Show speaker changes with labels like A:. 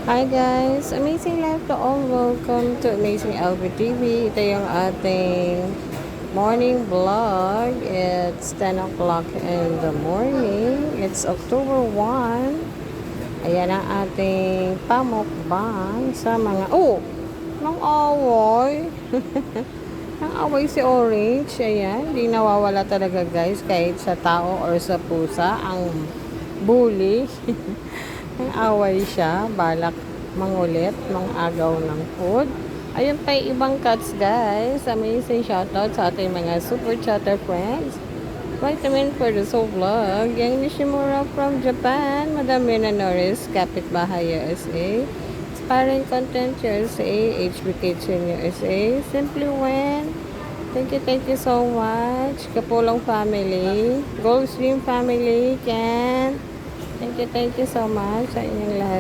A: Hi guys! Amazing life to all. Welcome to Amazing LV TV. Ito yung ating morning vlog. It's 10 o'clock in the morning. It's October 1. Ayan ang ating pamukbang sa mga... Oh! Nang away! Nang away si Orange. Ayan. Hindi nawawala talaga guys kahit sa tao or sa pusa. Ang bully. Ang away siya, balak mangulit, agaw ng food. Ayun pa yung ibang cats guys. Amazing shoutout sa ating mga super chatter friends. Vitamin for the soul vlog. Yang Nishimura from Japan. Madam Mina Norris, Kapitbahay USA. Inspiring Content USA. HB Kitchen USA. Simply Wen. Thank you so much. Kapulong family. Goldstream family. Ken. Thank you so much sa inyong lahat.